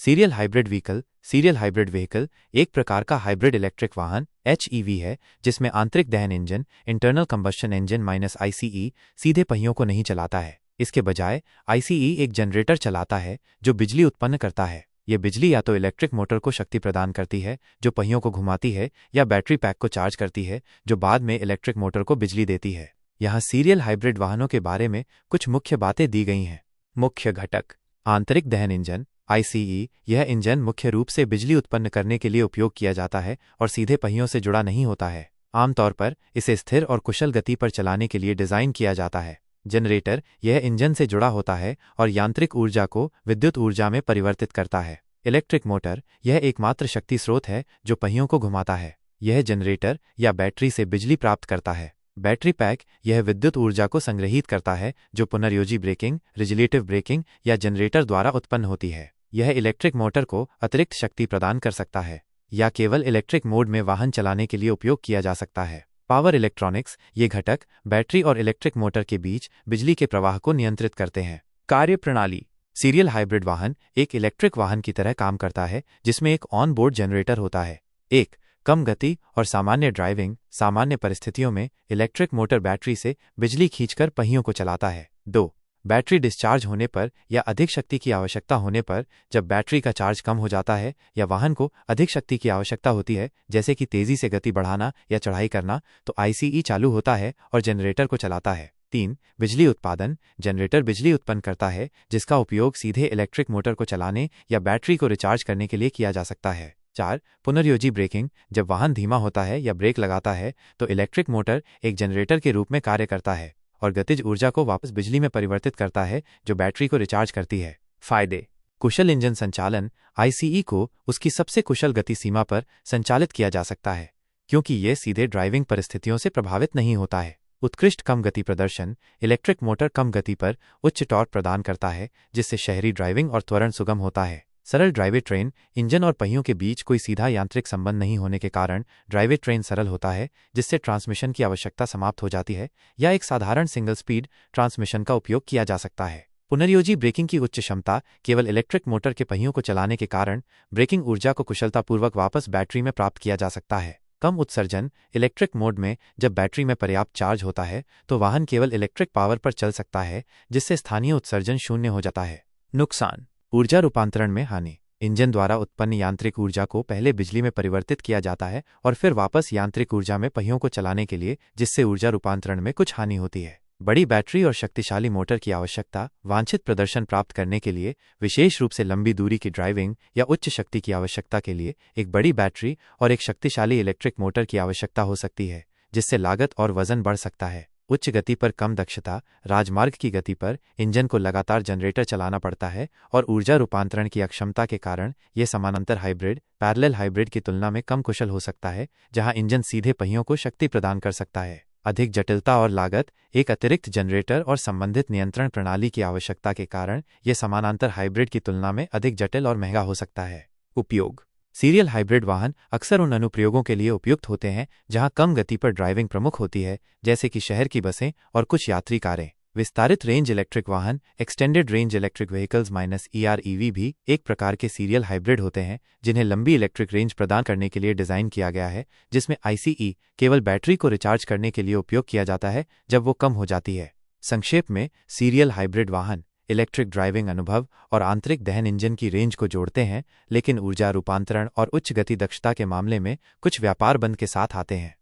Serial hybrid vehicle. Serial hybrid vehicle एक प्रकार का हाइब्रिड इलेक्ट्रिक वाहन HEV है जिसमें आंतरिक दहन engine internal combustion engine minus ICE सीधे पहियों को नहीं चलाता है। इसके बजाय ICE एक जनरेटर चलाता है जो बिजली उत्पन्न करता है। यह बिजली या तो इलेक्ट्रिक मोटर को शक्ति प्रदान करती है जो पहियों को घुमाती है, या बैटरी पैक को चार्ज करती है जो बाद में इलेक्ट्रिक मोटर को बिजली देती है। यहाँ सीरियल हाइब्रिड वाहनों के बारे में कुछ मुख्य बातें दी गई हैं। मुख्य घटक। आंतरिक दहन इंजन ICE। यह इंजन मुख्य रूप से बिजली उत्पन्न करने के लिए उपयोग किया जाता है और सीधे पहियों से जुड़ा नहीं होता है। आमतौर पर इसे स्थिर और कुशल गति पर चलाने के लिए डिज़ाइन किया जाता है। जनरेटर। यह इंजन से जुड़ा होता है और यांत्रिक ऊर्जा को विद्युत ऊर्जा में परिवर्तित करता है। Electric motor. यह एकमात्र शक्ति स्रोत है जो पहियों को घुमाता है। यह जनरेटर या बैटरी से बिजली प्राप्त करता है। Battery pack. यह विद्युत ऊर्जा को संग्रहीत करता है जो पुनर्योजी ब्रेकिंग, रिजलेटिव ब्रेकिंग या जनरेटर द्वारा उत्पन्न होती है। यह इलेक्ट्रिक मोटर को अतिरिक्त शक्ति प्रदान कर सकता है या केवल इलेक्ट्रिक मोड में वाहन चलाने के लिए उपयोग किया जा सकता है। Power electronics. ये घटक बैटरी और इलेक्ट्रिक मोटर के बीच बिजली के प्रवाह को नियंत्रित करते हैं। कार्यप्रणाली। सीरियल हाइब्रिड वाहन एक इलेक्ट्रिक वाहन की तरह काम करता है जिसमें एक ऑन बोर्ड जनरेटर होता है। एक कम गति और सामान्य ड्राइविंग। सामान्य परिस्थितियों में इलेक्ट्रिक मोटर बैटरी से बिजली खींचकर पहियों को चलाता है। 2 बैटरी डिस्चार्ज होने पर या अधिक शक्ति की आवश्यकता होने पर, जब बैटरी का चार्ज कम हो जाता है या वाहन को अधिक शक्ति की आवश्यकता होती है जैसे कि तेजी से गति बढ़ाना या चढ़ाई करना, तो ICE चालू होता है और जनरेटर को चलाता है। 3 बिजली उत्पादन। जनरेटर बिजली उत्पन्न करता है जिसका उपयोग सीधे इलेक्ट्रिक मोटर को चलाने या बैटरी को रिचार्ज करने के लिए किया जा सकता है। 4 पुनर्योजी ब्रेकिंग। जब वाहन धीमा होता है या ब्रेक लगाता है तो इलेक्ट्रिक मोटर एक जनरेटर के रूप में कार्य करता है और गतिज ऊर्जा को वापस बिजली में परिवर्तित करता है जो बैटरी को रिचार्ज करती है। फायदे। कुशल इंजन संचालन। ICE को उसकी सबसे कुशल गति सीमा पर संचालित किया जा सकता है क्योंकि यह सीधे ड्राइविंग परिस्थितियों से प्रभावित नहीं होता है। उत्कृष्ट कम गति प्रदर्शन। इलेक्ट्रिक मोटर कम गति पर उच्च टॉर्क प्रदान करता है जिससे शहरी ड्राइविंग और त्वरण सुगम होता है। सरल ड्राइवेट्रेन। इंजन और पहियों के बीच कोई सीधा यांत्रिक संबंध नहीं होने के कारण ड्राइवेट्रेन सरल होता है जिससे ट्रांसमिशन की आवश्यकता समाप्त हो जाती है या एक साधारण सिंगल स्पीड ट्रांसमिशन का उपयोग किया जा सकता है। पुनर्योजी ब्रेकिंग की उच्च क्षमता। केवल इलेक्ट्रिक मोटर के पहियों को चलाने के कारण ब्रेकिंग ऊर्जा को कुशलतापूर्वक वापस बैटरी में प्राप्त किया जा सकता है। कम उत्सर्जन। इलेक्ट्रिक मोड में जब बैटरी में पर्याप्त चार्ज होता है तो वाहन केवल इलेक्ट्रिक पावर पर चल सकता है जिससे स्थानीय उत्सर्जन शून्य हो जाता है। नुकसान। ऊर्जा रूपांतरण में हानि। इंजन द्वारा उत्पन्न यांत्रिक ऊर्जा को पहले बिजली में परिवर्तित किया जाता है और फिर वापस यांत्रिक ऊर्जा में पहियों को चलाने के लिए, जिससे ऊर्जा रूपांतरण में कुछ हानि होती है। बड़ी बैटरी और शक्तिशाली मोटर की आवश्यकता। वांछित प्रदर्शन प्राप्त करने के लिए, विशेष रूप से लंबी दूरी की ड्राइविंग या उच्च शक्ति की आवश्यकता के लिए, एक बड़ी बैटरी और एक शक्तिशाली इलेक्ट्रिक मोटर की आवश्यकता हो सकती है जिससे लागत और वजन बढ़ सकता है। उच्च गति पर कम दक्षता। राजमार्ग की गति पर इंजन को लगातार जनरेटर चलाना पड़ता है और ऊर्जा रूपांतरण की अक्षमता के कारण यह समानांतर हाइब्रिड पैरेलल हाइब्रिड की तुलना में कम कुशल हो सकता है जहां इंजन सीधे पहियों को शक्ति प्रदान कर सकता है। अधिक जटिलता और लागत। एक अतिरिक्त जनरेटर और संबंधित नियंत्रण प्रणाली की आवश्यकता के कारण यह समानांतर हाइब्रिड की तुलना में अधिक जटिल और महंगा हो सकता है। उपयोग। सीरियल हाइब्रिड वाहन अक्सर उन अनुप्रयोगों के लिए उपयुक्त होते हैं जहां कम गति पर ड्राइविंग प्रमुख होती है, जैसे कि शहर की बसें और कुछ यात्री कारें। विस्तारित रेंज इलेक्ट्रिक वाहन extended range electric vehicles EREV भी एक प्रकार के सीरियल हाइब्रिड होते हैं जिन्हें लंबी इलेक्ट्रिक रेंज प्रदान करने के लिए डिज़ाइन किया गया है, जिसमें ICE केवल बैटरी को रिचार्ज करने के लिए उपयोग किया जाता है जब वो कम हो जाती है। संक्षेप में, सीरियल हाइब्रिड वाहन इलेक्ट्रिक ड्राइविंग अनुभव और आंतरिक दहन इंजन की रेंज को जोड़ते हैं, लेकिन ऊर्जा रूपांतरण और उच्च गति दक्षता के मामले में कुछ व्यापार बंद के साथ आते हैं।